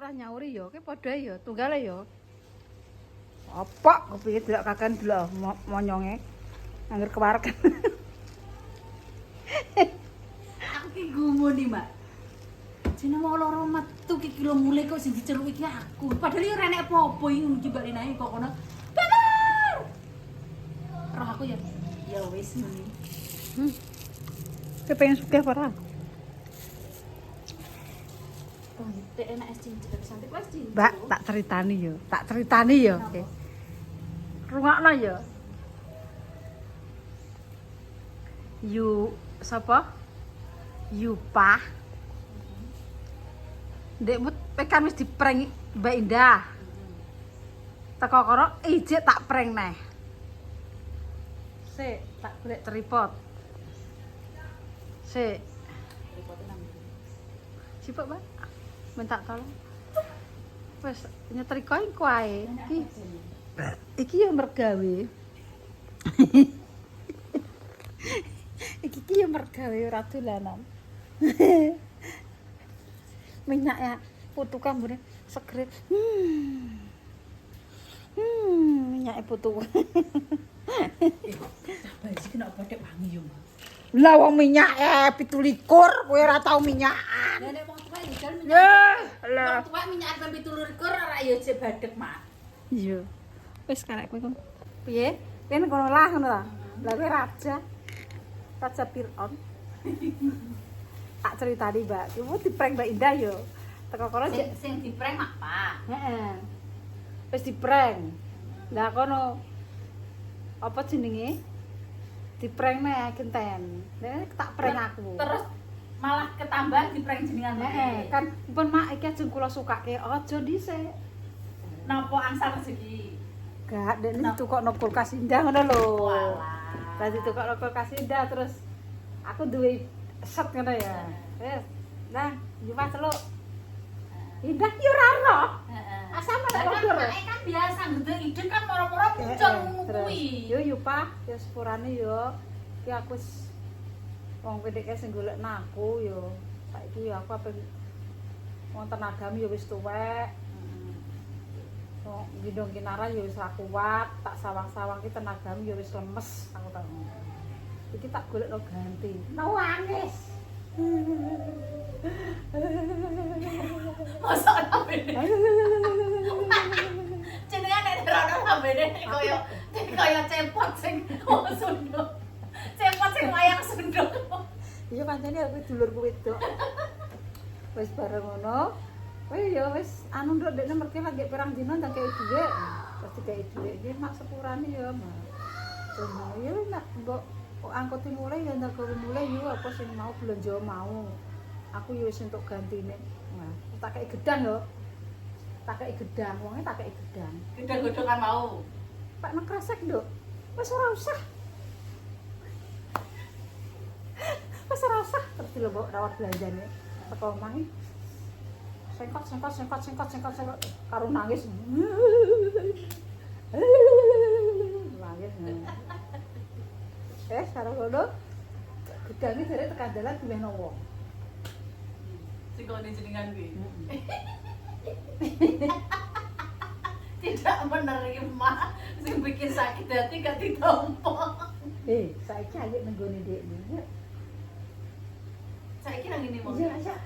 ora nyauri ya, ki padha ya, tunggale ya. Apa kepiye delok kakan delok monyonge. Angger kewareken. Aku ki gumun nih, Mbak. Jeneng mau loro metu ki kilo mulai kok sing diceluk iki aku. Padahal yo ora nek apa-apa iki njibali nae kok kono. Bener. Roh aku ya wis ngene. Kepengen sugih apa ora? Teh enak es cincin santai wis cincin. Mbak, tak ceritani ya. Oke. Rungokno ya. Yu sapa? Yupa. Ndekmu pekan wis diprank Mbak Indah. Teko kono ijik tak prank neh. Sik, tak golek tripod. Sik. Sipuk, Mbak. Minta tolong. Wes nyetrika iku ae. Iki yo mergawe. Iki yo mergawe ora dolanan. Minyak ya putu kambune segret. Minyak putu. Sabar iki kena podhek wangi yo, Mas. Lah wong minyak 17 kowe ora tau minyakan. Lah nek wong tuwa njal minyak. Ya, lah. Wong tuwa minyak sampe 17 ora ya jek badhek, Mak. Iya. Wis karek kowe. Piye? Yen kono lah ngono ta. Lah kowe raja. Raja Fir'aun. Tak ceritani, Mbak. Iku diprank Mbak Indah yo. Teko kono Sing diprank mak Pak. heeh. Wis diprank. Lah kono apa jenenge? Diprank nek genten. Nek tak prank aku. Terus malah ketambahan diprank jenengan. Heeh, kan pun mak iki ajeng kula sukake aja dhisik. Napa angsal rezeki? Gak, dene ditukokno kulkas Indah ngono lho. Walah. Lah ditukokno kulkas Indah terus aku duwe set ngono ya. Wis. Nah, Jumat celuk. Indah yo ora ero. Heeh. Asam Lah ada kodur. kan biasa ngene ide kan moro-moro muncul ngono kuwi. Yo Pak, yo sepurane yo. Ki aku wis wong pedheke sing golekno aku yo. Saiki yo aku ape wong tenagamu yo wis tuwek. Oh, gendong kinara ya wis ra kuat, tak sawang-sawang ki tenagamu ya wis lemes aku tak. Iki tak golekno ganti. Nangis. Mosok nambene. Jenengan nek ora nambene kaya cepot sing wong Sunda. Cepot sing wayang Sunda. Iya pancene aku dulurku wedok. Wis bareng ngono. Wis ya wis anu nduk dekne merke lagi pirang dina ndang kei dhuwit. Terus dikei dhuwit iki mak sepurane ya, Mak. Cuma ya nek mbok angkuti mulai ya ndak gawe mulai yo apa sing mau belanja mau. Aku yo wis entuk gantine. Nah, tak kei gedang yo. Tak kei gedang, wonge tak kei gedang. Gedang-gedongan mau. Pak nek kresek, Nduk. Wis ora usah. Wis ora usah terus dilebok rawat belanjane. Teko omah sengkot karo nangis. Nangis. Karo ngono. Gedange jare tekan dalan diwehno wong. Sing kene jenengan kuwi. Tidak menerima sing bikin sakit hati gak ditompo. Saiki ayo nenggone dekne. Saiki nang ngene mau. Iya.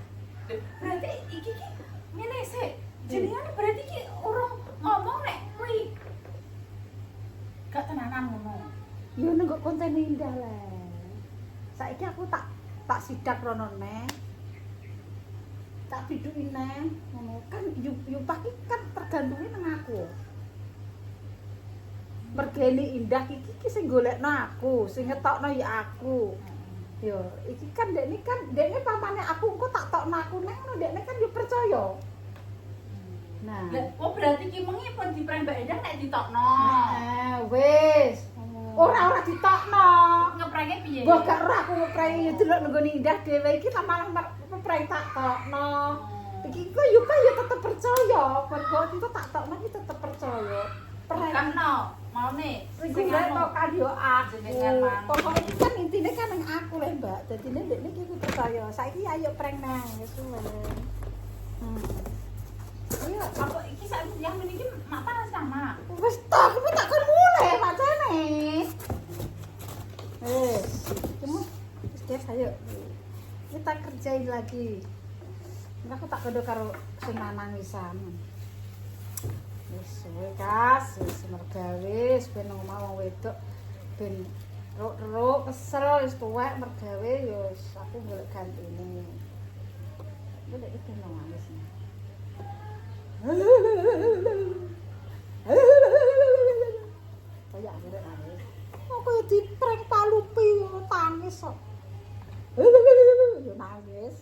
Berarti iki ki ngene sik. Jenengan berarti ki urung ngomong nek kuwi. Gak tenanan ngono. Yo nenggo konten Indah lah. Saiki aku tak sidak rono neh. Tak biduki neh ngono kan Yupa ki kan tergantunge nang aku. Mergeni Indah iki sing golekno aku, sing ngetokno ya aku. Yo, iki kan dekne pamane aku engko tak tokno aku neng ngono dekne kan yo percaya. Nah, Oh berarti ki mengi pun diprank Mbak Endah nek ditokno. Wis. Ora ditokno. Ngepranke piye? Mbok gak ora aku ngeprank yo delok nenggone Indah dhewe iki malah ngeprank tak tokno. Iki kok yo tetep percaya, kok itu tak tokno iki tetep percaya. Kan no, mau nih. Sing nek kan yo aku. Jenengan mang. Pokoke iki kan intine kan nang aku le, Mbak. Dadine ndekne iki percaya. Saiki ayo prank nang wis suwe. Kes ayo. Kita kerjain lagi. Aku tak kodo karo sing nangisan. Wis suwe kas, wis mergawe, wis ben omah wong wedok ben ruk-ruk kesel wis tuwek mergawe ya aku golek gantine. Golek iki nangis. Kaya arek arek. Kok diprank palupi tangis kok. Yo nangis.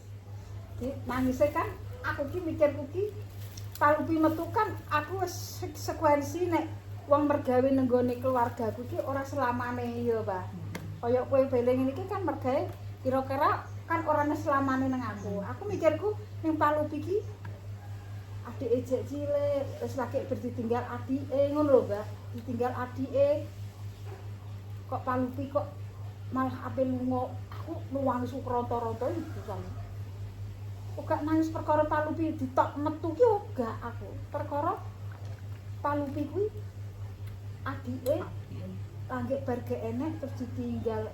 Nangisnya kan aku ki mikirku ki palupi metu kan aku wis sekuensi nek wong mergawe nang gone keluargaku ki ora selamane ya, Pak. Kaya kowe beling iki kan mergawe kira-kira kan ora selamane nang aku. Aku mikirku ning palupi ki adike jek cilik wis lagi berditinggal adike ngono lho, Mbak. Ditinggal adike kok palupi kok malah ape lunga aku nuwangis kronto-ronto iki kan. Uga nangis perkara palupi ditok metu ki uga aku. Perkara palupi kuwi adike lagi bar enek terus ditinggal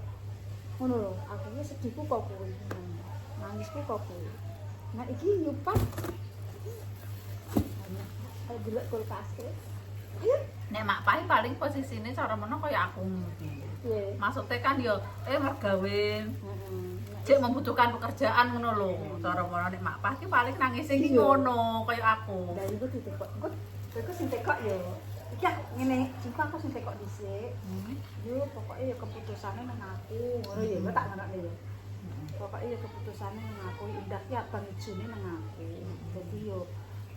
ngono lho. Aku ki sedihku kok kuwi. Nangisku kok kuwi. Nah iki nyupat. Ayo delok kulkas. Nek mak pai paling posisine cara meno kaya aku ngerti. Piye? Maksudnya kan yo mergawe cek membutuhkan pekerjaan ngono lho. Cara meno nek mak pai ki paling nangis iki ngono kaya aku. Lah iku ditekok. Iku sing tekok yo. Iki aku ngene, jika aku sing tekok dhisik. Yo pokoke yo keputusane nang aku. Ngono ya, kok tak ngerti yo. Pokoke yo keputusane nang aku, indah ki abang ijone nang aku. Dadi yo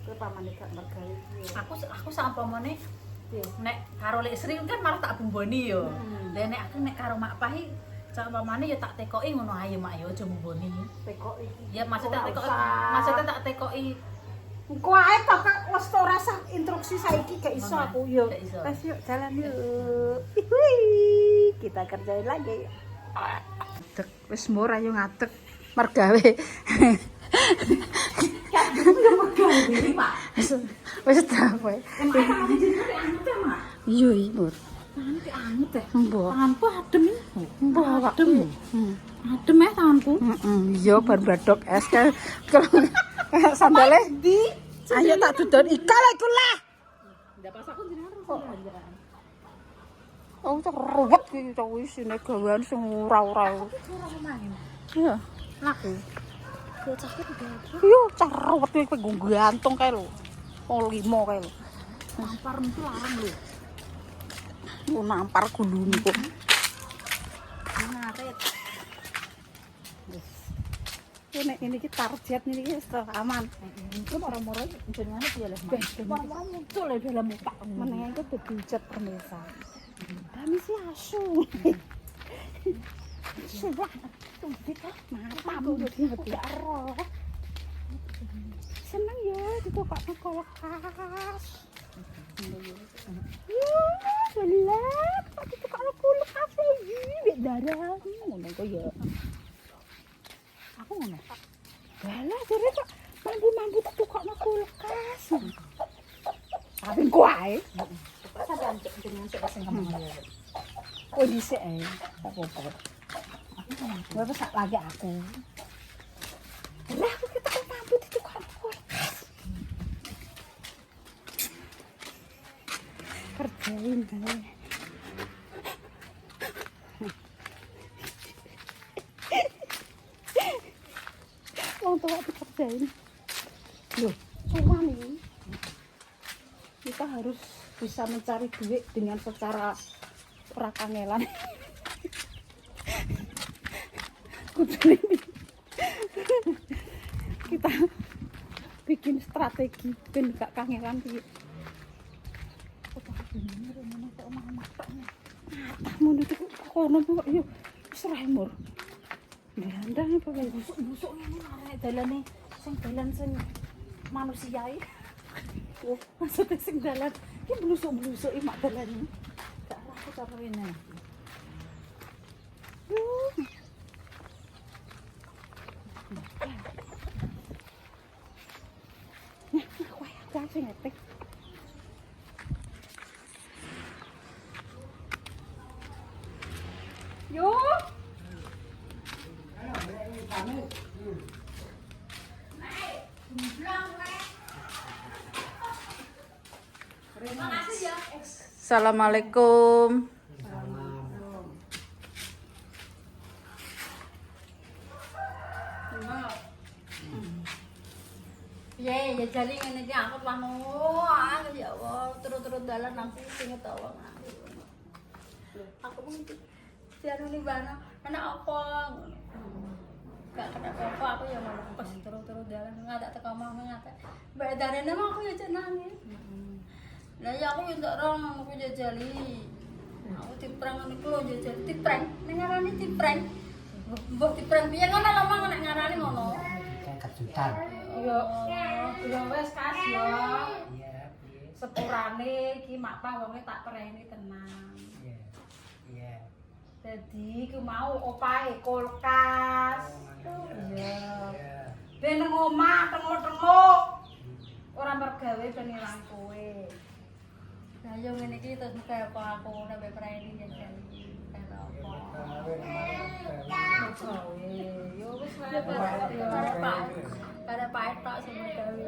kowe pamane gak mergawe iki. Aku sampamane nek karo Lek Sri kan malah tak bumboni yo. Lah nek aku nek karo mak pai sampamane ya tak tekoki ngono ae mak yo aja bumboni. Tekok iki. Ya maksudnya tak tekoki Engko ae tok wis ora usah instruksi saiki gak iso aku yo. Wes yuk jalan yuk. Kita kerjain lagi. Ngadeg wis mur ayo ngadeg mergawe. Wis ta kowe. Iya iki mur. tanganku anget teh. Mbok. Tanganku adem iki. Mbok Adem. Adem ya tanganku. Iya bar badok es kan. Sandale ndi? Ayo tak dudon ikal iku lah. Ndak pas aku jenengan terus jalan. Oh, cek ruwet iki cok isine gawean sing ora-ora. Iya. Laku. Kok sakit udah. Iya, cek ruwet iki kowe gantung kae lho. Wong 5 kae lho. Nampar itu larang lho. Ku nampar gulune kok. Ngaret. Ini iki target ini wis aman. Itu moro-moro jenengane piye lho, Mas? Moro-moro muncul lho dalam muka. Meneng iku dibujat permesa. Kami sih asu. Sudah. Tumpit ah, mantap dia roh. Seneng ya ditokakno kulkas. Gelap, ditokakno kulkas iki mbek darah. Ngono kok ya. Aku ngono. Galah jare kok mampu-mampu tukokno kulkas. Tapi ku ae. Sampeyan jenengan sing ngomong ya. Kok dhisik ae. Apa-apa. Aku wis sak lagi aku. Lah aku kita mampu ditukokno kulkas. Kerjain ae. Wong tua dikerjain. Loh, cuma nih. Kita harus bisa mencari duit dengan secara ora kangelan. Kudu ini. Kita bikin strategi ben gak kangelan iki. Mun itu kono kok yo wis ra mur. Ndandang apa wae Busuk ngene arek dalane sing dalan sing manusiae. oh maksudnya sing dalan iki blusuk-blusuk mak dalan. Gak arah aku cara rene. Aku sing ngetik. Yo. Assalamualaikum. Ya, ya jadi ngene iki aku lah ya Allah, terus-terus dalan aku sing tawang. Aku mung dianu ni bana, anak apa? Gak kena apa aku ya malah pas terus-terus dalan ngadak teko omah ngadak. Mbak darene mah aku ya cek nangis. Lah ya aku yo ndak rong aku jajali. Aku diprang niku lho jajali diprang. Ning ngarani diprang. Mbok diprang piye ngono lho mang nek ngarani ngono. Kejutan. Yo wes kas yo. Sepurane iki mak pah wonge tak pereni tenang. Iya. Jadi ku mau opahe kulkas. Iya. Ben nang omah tengok-tengok. Ora mergawe ben ilang kowe. Nah, yo ngene iki terus kaya apa aku nembe preni jajan. Kaya apa. Gawe. Yo wis wae Para Pak Etok sing gawe.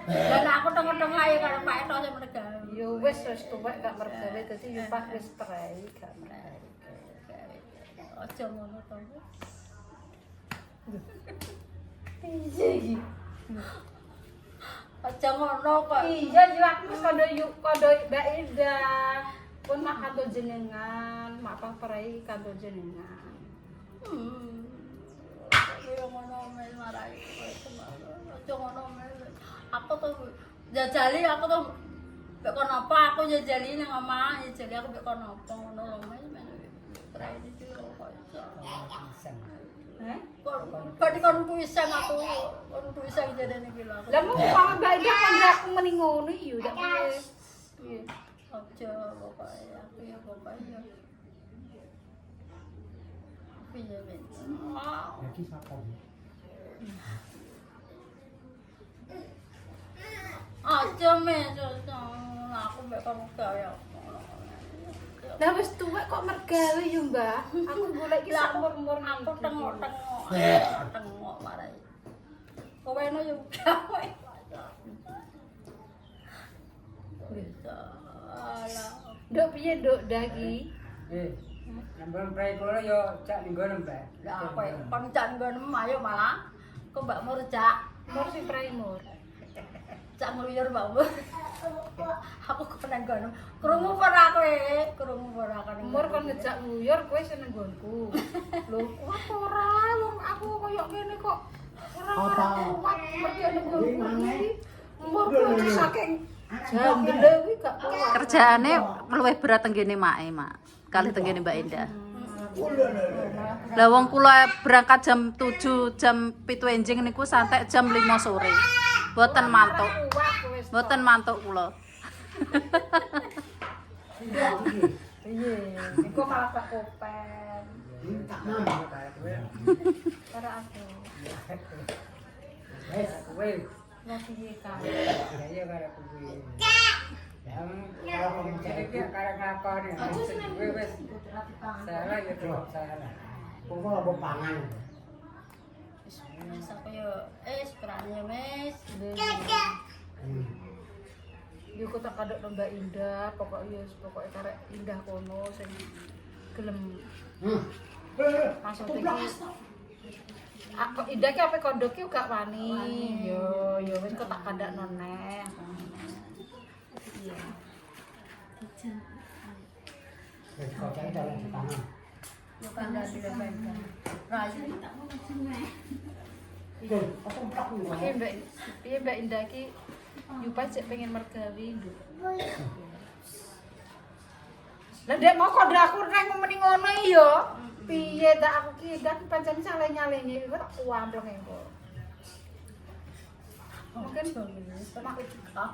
Dan aku tengok-tengok ae karo Pak Etok sing gawe. Yo wis tuwek gak mergawe dadi yo pas wis prei gak mergawe. Aja ngono to. Piye iki? Aja ngono kok. Iya yo aku wis kondo Mbak Indah. Pun mak kanto jenengan, mak pah prei kanto jenengan. Yo ngono mel marai kok. Aja ngono mel. Aku tuh jajali aku tuh mek kono apa aku jajali nang omah, jajali aku mek kono apa ngono lho mel. Trai iki lho kok. Kok kon tuisan aku, kon tuisan jadene iki lho. Lah mau kok Mbak Indah kan aku meni ngono yo dak piye. Piye? Aja pokoknya aku ya pokoknya. Piye men. Jadi sapa? Aja men, aku mek kamu kaya. Lah wis tuwek kok mergawe yo Mbak. Aku golek iki sak mur-mur Aku tengok-tengok. Tengok marai. Kowe no yo gawe. Alah. Nduk piye nduk dagi? Nambah prai kula yo cak ning ngono, Mbak. Lah kowe kon jan ngono ayo malah. Kok Mbak Mur cak. Mur sing prei mur. Cak ngluyur Mbak Mur. Aku kepenan kono. Krungu ora kowe? Krungu ora kan. Mur kon ngejak nguyur kowe seneng nggonku. Lho, kuat ora wong aku koyo ngene kok. Ora kuat mergo nggonku iki. Mur kok saking jambele kuwi gak kuat. Kerjaane luwih berat tenggene make, Mak. Kali tenggene Mbak Indah. Lah wong kula berangkat jam 7, jam 7 enjing niku sampai jam 5 sore. Mboten mantuk. Mboten mantuk kula. Iya, iku malah gak kopen. Tak mau. Para aku. Wes, kowe. Lah piye kae? Saya karo kowe. Yang kalau iki karo ngakoni. Kowe wes salah ya tetep salah. Kowe apa pangan? Wis aku yo sekarang mes. Yo kok tak kadok Mbak Indah, pokoknya karek Indah kono sing gelem masuk iki. Aku Indah ki ape kondo ki gak wani. Yo wis kok tak kandakno neh. Iya. Wes kok cak dalan pangan. Yo kan dari lepen. Rayu tak mau sini. Iki apa tak kuwi? Piye Mbak Indah ki Yupa cek pengen mergawe nduk. Lah ndek mau kok aku nang meni ngono iya. Piye tak aku ki dak pancen saleh-nyalehnya iku tak kuampleng engko. Mungkin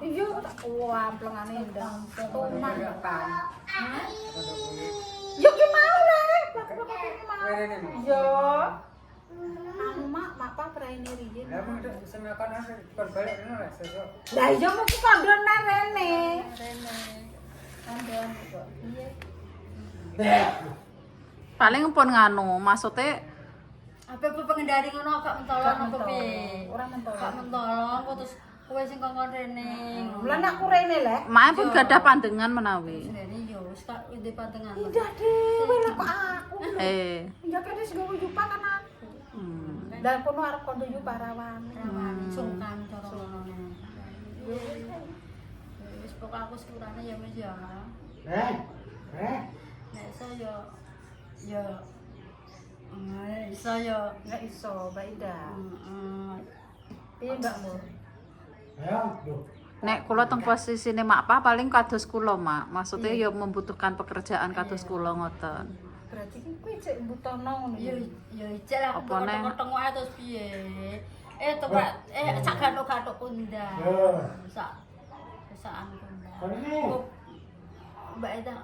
iya tak kuamplengane ndang. Tuman. Yo ki mau le, bapak mau. Yo. Anu mak pa praene riyen. Lah mung semekan kon balik ngono lah sesuk. Lah iya mau ki kandhane rene. Rene. Kandan kok. Iya. Paling pun nganu, maksudnya Apa pengendari ngono gak mentolong apa piye? Ora mentolong. Gak mentolong kok terus kowe sing kongkon rene. Lan aku rene lek. Mae pun gadah pandangan menawi. Rene yo wis tak ndek pantengan. Indah dhewe lek kok aku. Ya kene sing gawe yupa kan aku. Lah kono arep kondo yupa rawane. Rawani sungkan cara ngono. Wis pokok aku sepurane ya wis ya. Nek iso yo iso yo Enggak iso, Mbak Ida. heeh. Piye Mbakmu? Nek kula teng posisine mak pa paling kados kula mak. Maksudnya ya membutuhkan pekerjaan kados kula ngoten. Berarti ki kowe cek mbutono ngono Yo ya. yo ijel aku Apa neh? ketemu ae terus piye. Tobat sak gathuk-gathuk kundang. Sak perusahaan kundang. Mbak Eda.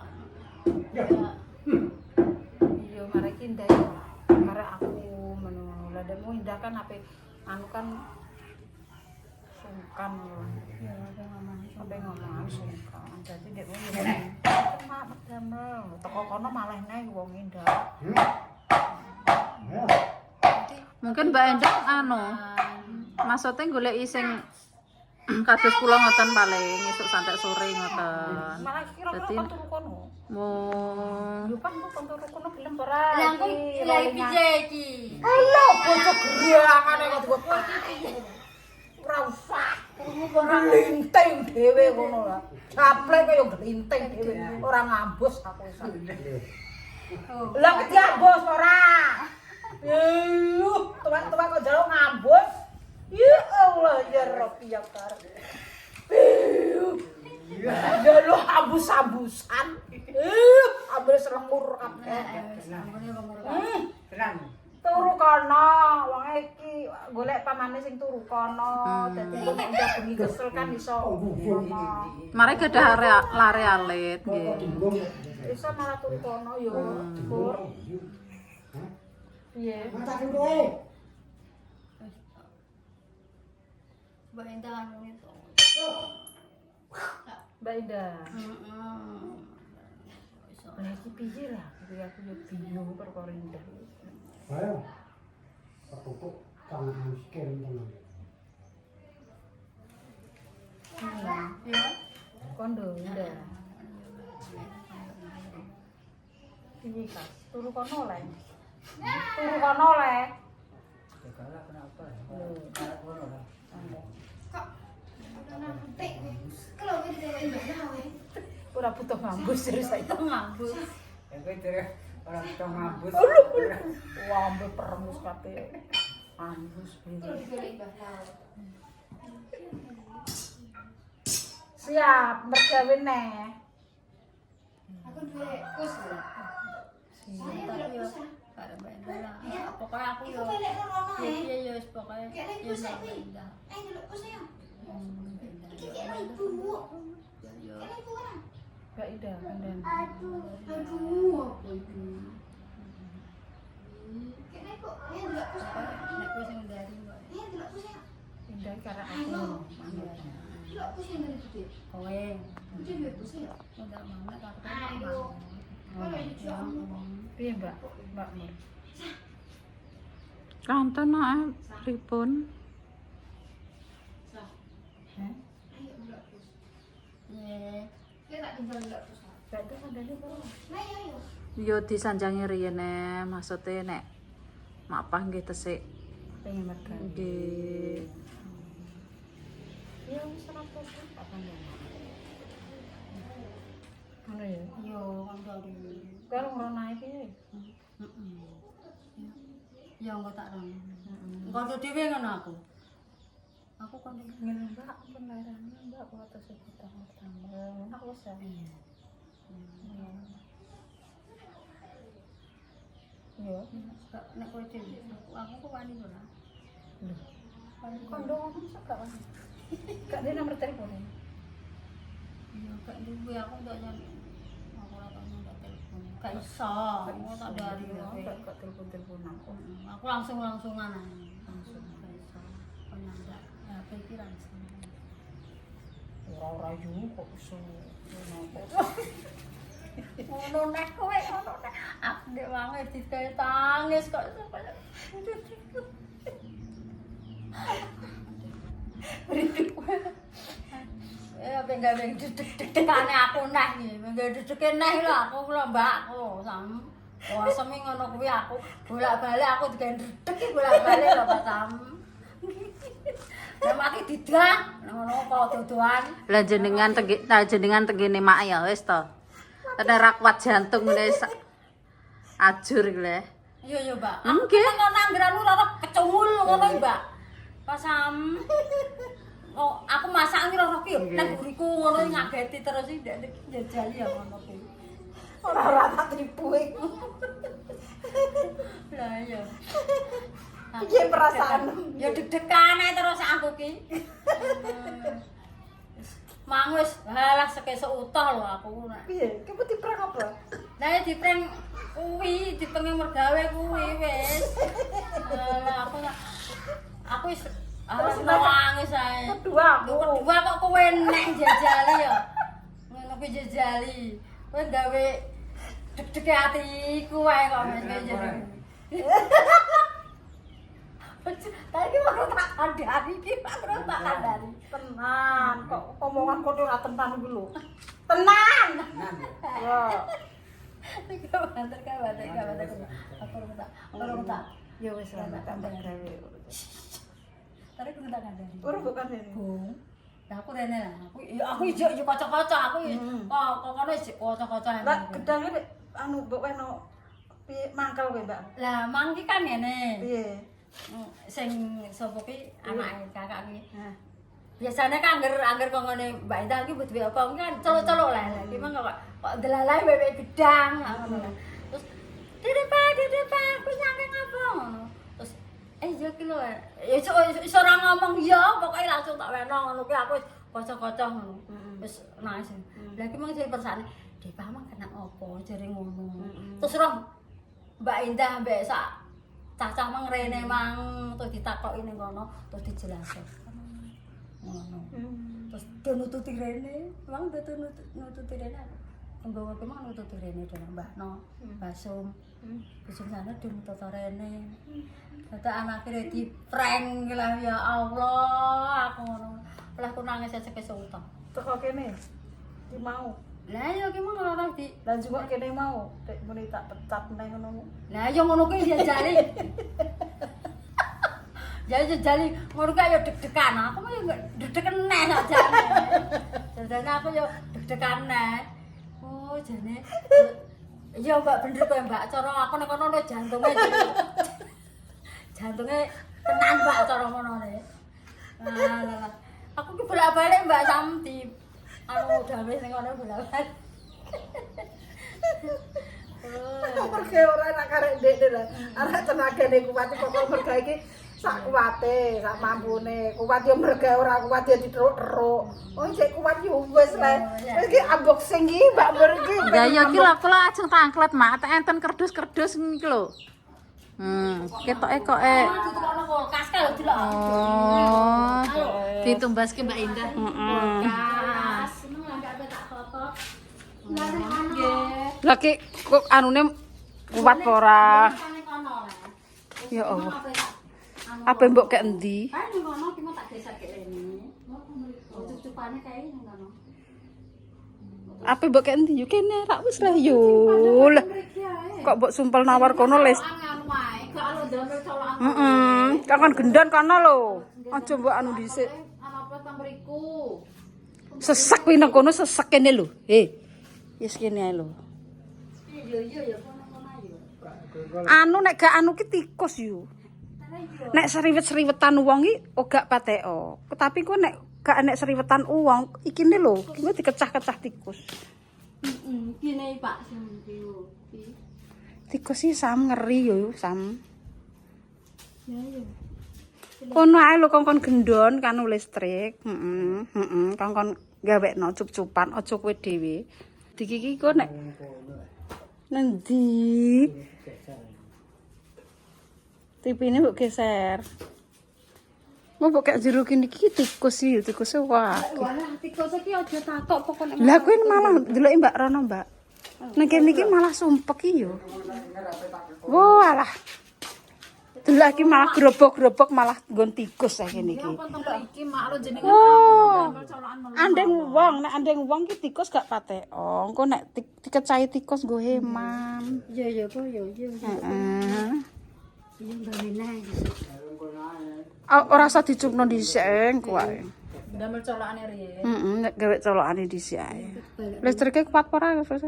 Iya marek indah ya. Marek aku menunggu lademu indah kan ape anu kan sungkan lho. Ya Sampai ngomong sungkan. Jadi dia mau mak damel. Teko kono malah neh wong indah. Mungkin Mbak Endang anu, maksudnya golek sing kados kula ngoten paling esuk sampai sore ngoten. Malah kira-kira Dadi kon turu kono. mau Lupa kok kon turu kono gelem ora. Lah aku lagi piye iki? Halo, bocah gerangane kok buat ora usah. Ora glinting dhewe ngono lah. Japlek kaya glinting dhewe. Ora ngambus aku wis. Lah kejambus ora. Tuwek-tuwek kok jalo ngambus. Ya Allah, ya Rabbi ya Karim. Ya lu ambus-ambusan. Ambus lemur kabeh. Tenang. Turu kono, wong iki golek pamane sing turu kono. Dadi nek udah bengi kesel kan iso kono. mari gadah lare alit nggih. Iso malah turu kono yo. Pur. Piye? Mbak Eda anu itu. Mbak Ida. Heeh. Lah iki piye lah? Iki aku yo bingung perkara indah. Ayo, aku tangan miskin teman. Ya. Kondo indah. Piye Kas? Turu kono le. Turu kono le. Segala kenapa? Kalau kono lah. Ora butuh ngambus terus saiki. Itu ngambus. Kowe terus orang tua ngambus. Wah, ambil peremus kabeh. Ambus piye? Siap, mergawe neh. Aku duwe kus lho. Tapi yo karo Mbak Eda lah. Pokoknya aku yo piye yo wis pokoke yo nek Mbak Eda. Mbak Ida, kandan. Nek kowe sing ndari kok. Indah karena aku. Kowe. Udah mama tak Piye Mbak? Mbak Nur. Kanten ae pripun? Heh? Ye. Mbak itu kandane kok. Yo disanjangi riyen maksudnya nek mak pah nggih tesik Pengen mergawe. nggih. Ya wis ora apa-apa, Pak Kandang. Ngono ya. Yo kan dari. Kalau ngrono iki. Ya engko tak ron. Engko dhewe ngono aku. Aku kan Ngene Mbak, penerane Mbak kok terus tambah. Aku wis ya. Yo. nek kowe dhewe aku kok wani ora. Kondo ngomong sak gak wani. Gak ada nomor telepon. Ya gak duwe aku ndak nyampe. Aku ora tau ndak telepon. Gak iso. Aku tak dari Gak telepon aku. Aku langsungan langsung gak iso. Penanda. Ya pikiran sih. Ora yo kok iso ngono. Ngono nek kowe ngono nek. Aku Ndek wangi dikae tangis kok. Ya pengen deg-degane aku neh iki. Pengen deg-dege neh lho aku lho mbakku sam. Wah semi ngono kuwi aku bolak-balik aku digawe deg iki bolak-balik lho Pak Sam. Lah mati didak ngono kok dodoan. Lah jenengan tengene mak ya wis to. Tenar kuat jantung ngene ajur iki le. Iya ya, Mbak. Nggih. Kok nanggeran ora kecungul ngono, Mbak. Pak Sam. Oh, aku masak iki ora ki nang buriku ngono ngageti terus iki ndek njajali ya ngono ki. Ora tak tipu iku. Lah iya. Piye perasaan? Ya deg-degan ae terus aku ki. Mangus, halah sekesuk utuh lho aku nek. Piye? Ki dipreng apa? Lah ya dipreng kuwi, dipengen mergawe kuwi wis. Lah aku wis harus nangis ae. Kedua aku. Kedua kok kowe nek jajali ya. Ngono kuwi jajali. Kowe gawe deg-deg atiku wae kok jajali. Tadi mau tak kandari iki, Pak, terus tak kandari. Tenan, kok omongan kok ora tenan iki lho. Tenan. Ya. Banter. Aku tak. Ya wis lah tak gawe. Tadi aku tak kandari. Ora bukan ini. Bung. Lah aku rene lah. Aku ijo kocok-kocok aku kok ngono sik kocok-kocok. Lah gedange anu mbok weno piye mangkel kowe, Mbak? Lah mangki kan ngene. Piye? Sing sapa ki anake kakak ki. Nah. Biasanya kan angger kok ngene Mbak Indah ki duwe apa kan celuk-celuk lah. Iki mah kok delalai bebek gedang ngono. Terus Dede, aku nyangke ngapa ngono. Terus iya ki lho. Iso ora ngomong ya, pokoke langsung tak weno ngono ki aku kocok-kocok ngono. Wis nangis. Lah ki mung jare persane, "Depa mah kena opo?" jare ngono. Terus roh Mbak Indah mbek sak cacah mang rene mang terus ditakoki ning kono terus dijelaske. Ngono. Terus do nututi rene, wong do nututi rene. Nggawa ki mang nututi rene dene Mbakno, Basum. Basum sana do nututi rene. Dadi anake di prank lah ya Allah, aku ngono. Lah aku nangis sekesuk utang. Teko kene. Ki mau. Lah ya ki mang ora di. Lan juga kene mau, nek muni tak pecat nang ngono. Lah ya ngono kuwi ya jali. Jali ngono kae ya deg-degan. Aku mah ya deg-degan neh sakjane. Jane aku ya deg-degan neh. Oh, jane. Iya Mbak bener kowe Mbak, cara aku nek kono lho jantunge. Jantunge tenan Mbak cara ngono ne. Lah. Aku ki bolak-balik Mbak Samti. Anu gawe ning kono bolak-balik. Mergo ora enak karek ndek lho. Arek tenagane kuat kok mergo iki sak kuwate, sak mampune. Kuat yo mergo ora kuat yo diteruk-teruk. Oh sik kuat yo wis le. Iki unboxing iki Mbak Mbur iki. Lah ya ki lho kula ajeng tangklet mak, tak enten kerdus-kerdus iki lho. Ketoke kok Ditukono kulkas kae lho delok. Oh. Ditumbaske Mbak Indah. Kulkas. Seneng lah gak tak foto. Lah nggih. Lah ki kok anune kuat apa ora? Ya Allah. Apa mbok kek endi? Kan ning kono ki mau tak geser kek rene. Cucupane kae ning kono. Apa mbok kek endi? Yo kene rak wis lah yo. Lah kok mbok sumpel nawar kono les. Kan gendon kono lho. Aja mbok anu dhisik. Sesek kuwi nang kono sesek kene lho. Wis kene ae lho. Iya kono-kono ayo. Anu nek gak anu ki tikus yo. Nek seriwet-seriwetan wong iki gak pateko. Tapi kok nek gak nek seriwetan wong iki ne lho, iki dikecah-kecah tikus. Kene Pak sing Tikus iki sam ngeri yo, sam. Ya iya. Kono ae lho kongkon gendon kan listrik. Kongkon gawekno cup-cupan aja kowe dhewe. Diki kok nek nendi? TV-ne mbok geser. Mau mbok kek jero kene iki tikus iki, tikuse wah. Walah tikus iki aja takok pokoke. Lah kuwi malah ndeloki Mbak Rono, Mbak. Nek kene iki malah sumpek iki yo. Walah. Delok iki malah grobok-grobok malah nggon tikus ae kene iki. Apa tempat iki mak lo jenenge Oh. damel colokan melon. Andeng wong ki tikus gak patek. Oh, engko nek dikecahi tikus nggo heman. Iya kok ya iya. Heeh. Iya gawe nae. Ora usah dicupno dhisik engko ae. Damel colokane riyen. Nek gawe colokane dhisik ae. Listrike kuat ora ya, Fres?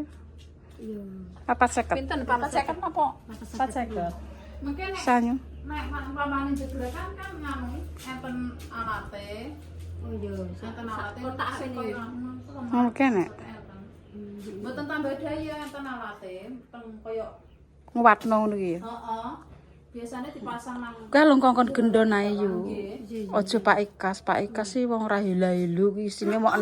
Iya. 450. Pinten 450 apa? 450. Mungkin nek Sanyo. umpamane jegrekan kan nganu enten alate. Oh iya. Enten alate Kotak sing ini. koyo Mungkin nek mboten tambah daya enten alate teng koyo nguwatno ngono iki. heeh. Biasanya dipasang nang Kalung kongkon gendon ae yo. nggih. Aja Pak Ikas, Pak Ikas sih wong ra hela-helu ki isine mok.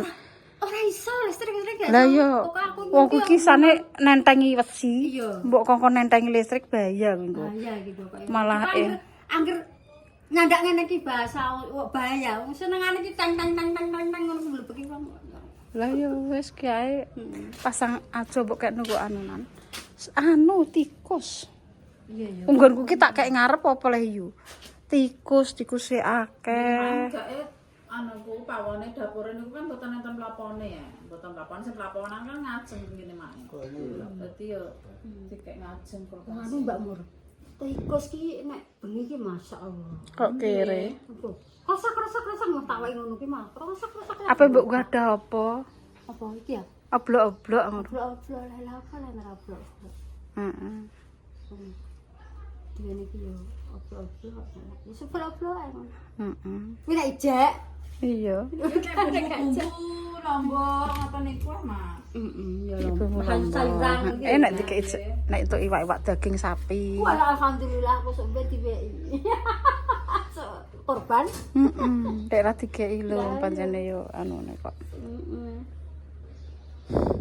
Ora iso listrik gak. Lah yo. Wong ku kisane nentengi wesi. Iya. Mbok kongkon nentengi listrik bahaya kuwi engko. Bahaya gitu kok. Malah angger nyandak ngene iki bahasa bahaya. Wong senengane iki tang tang tang tang tang ngono mlebek iki wong. Lah yo wis ki ae pasang aja mbok kek nunggu anunan. Anu tikus. Iya iya. Unggonku ki tak kek ngarep apa le yo. Tikus e akeh. Jake anuku pawone dapure niku kan mboten enten plapone ya. Mboten plapone sing plaponan kan ngajeng ngene mak. Dadi yo dikek ngajeng kok. Anu Mbak Mur. Tikus ki nek bengi ki masyaallah. Kok kere. Kosak-kosak mau tak wae ngono ki mah. Kosak-kosak. Apa mbok gadah apa? Apa iki ya? Oblok-oblok ngono. Oblok-oblok lah apa lah ora oblok. Heeh. Dene iki yo oblok-oblok. Ya oblok-oblok ae ngono. Heeh. Kuwi nek ijek. Iya. Bumbu lombok ngoten niku mah. Ya Bumbu sayuran lombok. iki. Nek dikek nek entuk iwak-iwak daging sapi. Wala alhamdulillah aku sok ben diweki. Korban. Heeh. Nek ra dikeki lho pancene yo anune kok. Heeh.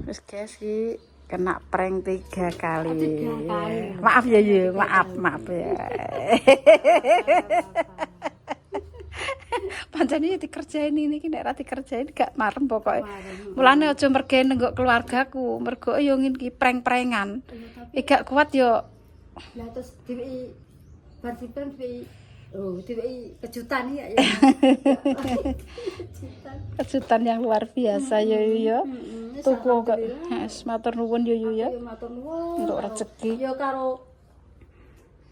Wis guys iki kena prank 3 kali. 3 kali. Maaf ya yo, maaf ya. Pancene dikerjain ini iki nek ra dikerjain gak marem pokoke. Mulane aja mergawe nenggok keluargaku, mergo yo ngin ki prank-prankan. Gak kuat yo. Lah terus diweki bar dipen diweki kejutan ya. Kejutan yang luar biasa yo yo. Tuku kok. Matur nuwun yo ya. Matur nuwun. Untuk rezeki. Ya karo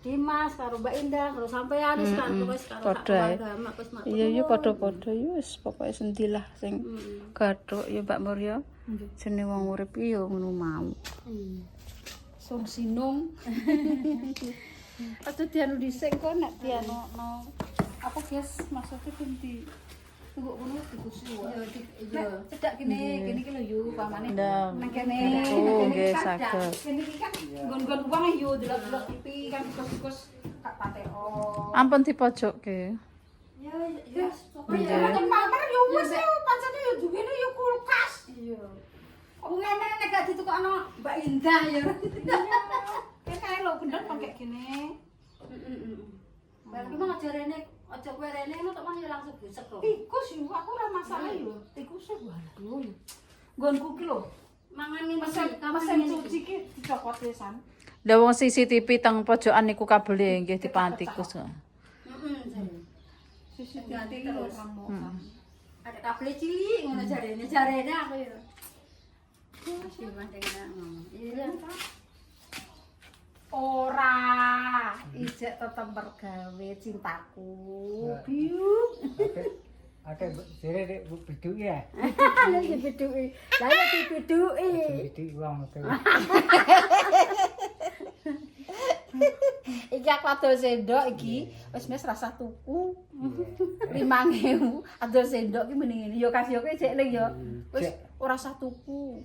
Dimas, karo Mbak Indah, karo sampean wis kan wis karo Padha ae. mak wis mak. Iya padha-padha yo wis pokoke sendilah sing gathuk ya Mbak Mur ya. Jenenge wong urip iki yo ngono mau. Sun sinung. Aja dianu dhisik kok nek dianu apa guys maksudnya binti tunggu ngono dikusu. Iya. Cedak kene ki lho yo pamane. Ndang. Nang kene. Oh, nggih, Kan saged. Kene iki kan nggon-nggon wong yo delok-delok TV kan tikus gak pateo. Ampun dipojokke. Ya ya Iya, kan pamer yo wis yo pancene yo duwene yo kulkas. iya. Aku ngene nek gak ditukokno Mbak Indah ya. Kayak kae lho gendeng pakai gini. Bal ki mau jarene aja kowe rene ngono tok mah ya langsung busek kok. Tikus yo aku ora masalah yo. Tikus yo waduh. Nggonku ki lho. Mangan ngene Mesin cuci ki dicopot wisan. Lah wong CCTV teng pojokan niku kabele nggih dipangan tikus. Sisi ganti terus. Ada kabel cilik ngono jarene aku ya. Masih bandingna ngono. Iya. Ora, ijek tetep bergawe cintaku. Biuk. Ada sire dek biduk ya. Lah dibiduki. Lah ya dibiduki. Biduk uang itu. Iki aku adol sendok iki wis rasa tuku. 5.000. Adol sendok ki mending ngene. Yo kasih kowe cek ning yo. Wis ora usah tuku.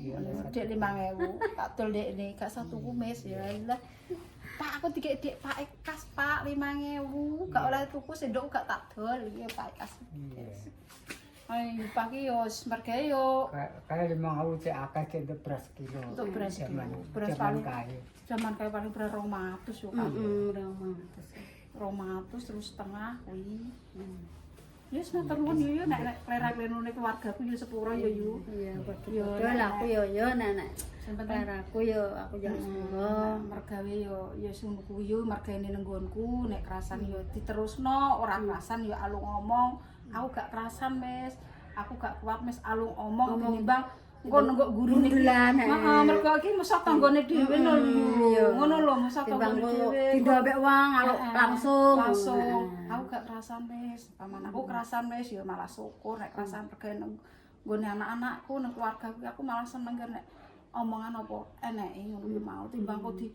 Dek 5.000. Tak dol dekne gak usah tuku mes ya Allah. Pak aku dikek Dek Pak Ekas Pak 5.000. Gak oleh tuku sendok gak tak dol iki Pak Ekas. Ayo Pak ki yo mergawe yo Kayak 5.000 cek akeh cek beras kilo. untuk beras Zaman beras zaman paling kaya. zaman kayak paling beras 200 yo kan. Heeh, ora mantes. 200 terus setengah kuwi. Yes, matur nuwun yo nek klera-klerune keluargaku yo sepuro yo yu. Iya, Yo, betul lah aku yo nenek. Sing penting Aku yo aku jangan sepuro. mergawe yo ngono kuwi yo mergane nang nggonku nek kerasan yo diterusno ora kerasan yo alung ngomong. Aku gak kerasan wis. Aku gak kuat wis alung omong tinimbang engko nenggo guru niki. Heeh, mergo iki mesok tanggane dhewe lho. Ngono lho, mesok tanggane dhewe. Tidak ambek wong langsung. Aku gak kerasan wis. Paman aku kerasan wis ya malah syukur nek kerasan regane nang nggone anak-anakku nang keluargaku aku malah seneng nek omongan apa eneke ngono kuwi mau timbang kok di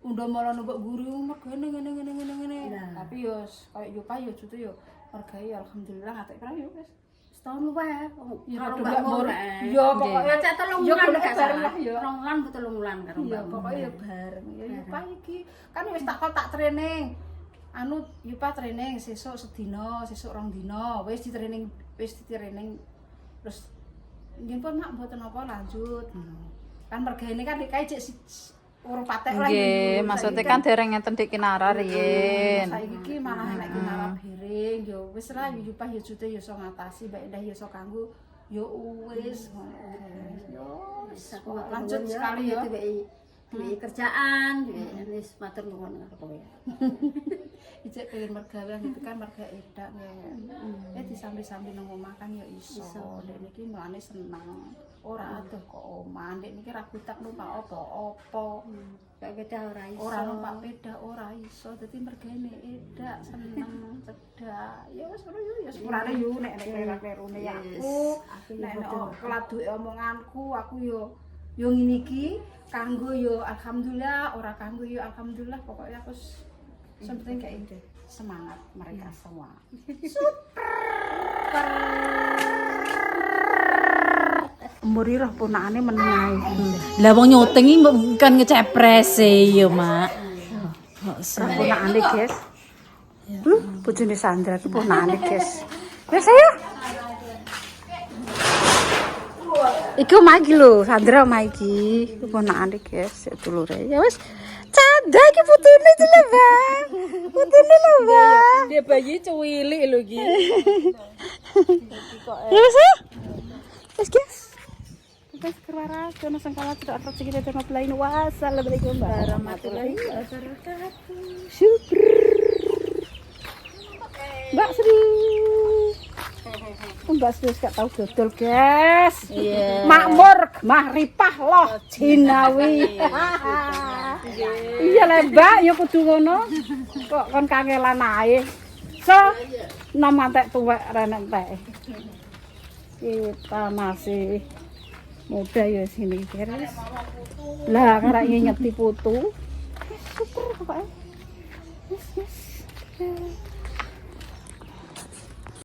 undha malah nembok guru mergane ngene. Tapi yo koyo Yupa yo jutu yo mergawe alhamdulillah ngatek pra yo wis. Setahun luwih. Kalau gak murah. Yo pokoke Cek 3 bulan gak salah. yo. 2 bulan ke 3 bulan karo Iya, mbakmu. pokoknya ya bareng. Ya Yupa iki kan wis tak training. Anu Yupa training sesuk sedina, sesuk 2 dina. Wis di training terus nggih pun mak mboten apa lanjut. Kan mergane kan kae cek urung patek lah. Nggih, maksudnya kan dereng ngeten Dik Kinara riyen. Saiki iki malah nek Kinara biring yo wis ra Yupa yo jute yo iso ngatasi, Mbak Endah yo iso kanggo yo wis yo lanjut sekali ya. Duwe kerjaan, wis matur nuwun karo kowe. Ijek pengen mergawe gitu kan merga edak ya. Disambi-sambi nang omah kan ya iso. Dek niki mulane seneng. Ora adoh kok omah. Dek niki ra butak numpak apa-apa. Kayak beda ora iso. Ora numpak peda ora iso. Dadi mergane edak seneng cedak. Ya wis ngono yo ya sepurane yo nek klera-klerune ya aku. Nek keladuke omonganku aku yo ngene iki kanggo yo alhamdulillah, ora kanggo yo alhamdulillah. Pokoknya aku penting kayak ide semangat mereka semua. Super. Muri roh punakane menengae. Lah wong nyuting iki kan ngecepres ya, Mak. Punakane, guys. Bojone Sandra ki punakane, guys. Wes ayo. Iki omah iki lho, Sandra omah iki. Punakane, guys, dulure. Ya wis. Canda iki putune iki lho, Bang. Putune lho, Bang. Dia bayi cuwilik lho iki. Ya wis ayo. Wis, guys. Wis kerara kono sangkala tidak atrasi kita tengok lain. Wassalamualaikum warahmatullahi wabarakatuh. Syukur. Mbak Sri. Mbak Sri gak tahu dodol, guys. Iya. Makmur, mahrifah loh jinawi. Iya lah, Mbak, ya kudu ngono. Kok kon kangelan ae. So, nom antek tuwek renek entek. Kita masih muda ya sini, guys. Lah, karek ngingeti putu. Syukur pokoknya. Yes.